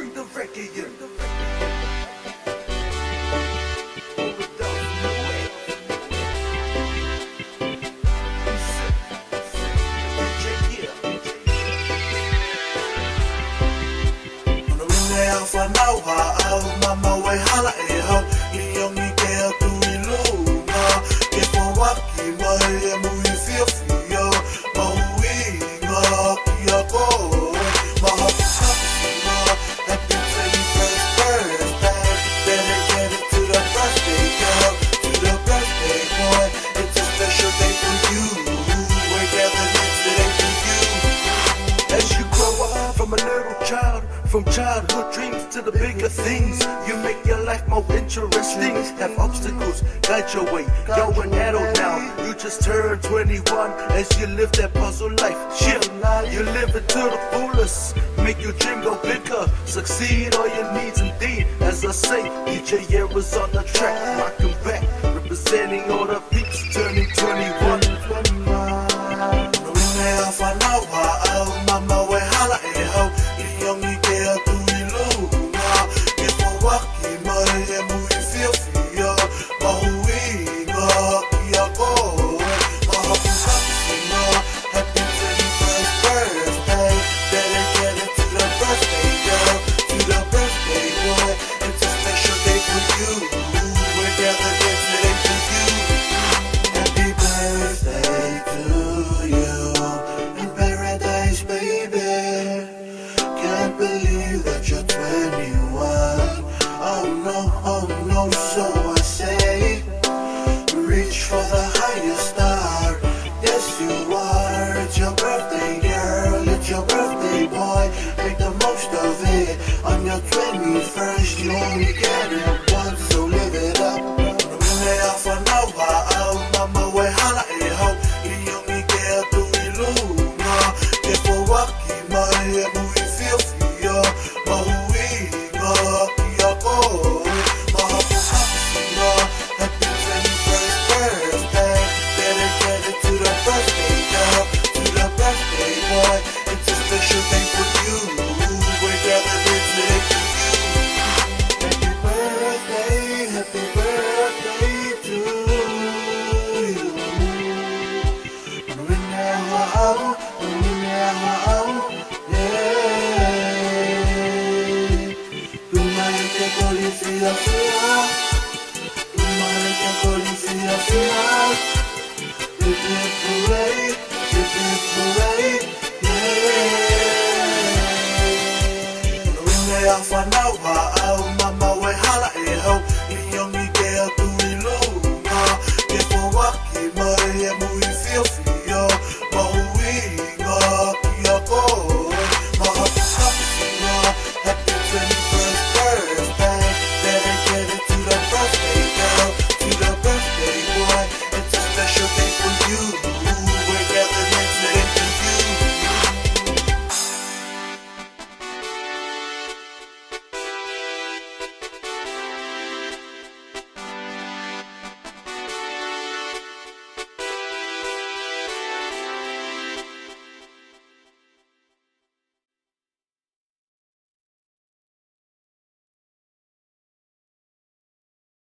bring the reggae in. For now, mama way hala eho, iyong ikea tuiluma. Kepo waki mai mui fio fio, maui nga kiako. Mahapusapusima, happy 21st birthday. Better get it to the birthday girl, to the birthday boy. It's a special day for you. We're gathered here today for you. As you grow up from a little child, from childhood dreams to the bigger things, you make your life more interesting. Have obstacles, guide your way. You're an adult now, you just turned 21. As you live that puzzle life, shit, you live it to the fullest. Make your dream go bigger, succeed all your needs indeed. As I say, DJ Era's on the track, rocking back, representing all the peeps turning 21. Mama we hala eho, iyong ikea tuiluma. Kepo waki mai mui fio fio, mahui nga kiako. Mahapusapusima, happy 21st birthday. Better get it to the birthday girl, to the birthday boy. It's a special day for you. We're gathered here today for you. Happy birthday to you. Baby, can't believe that you're 21. Oh no, so I say, reach for the highest star. Yes, you are. It's your birthday, girl. It's your birthday, boy. Make the most of it. On your 21st, you only get it once, so live it up. For now,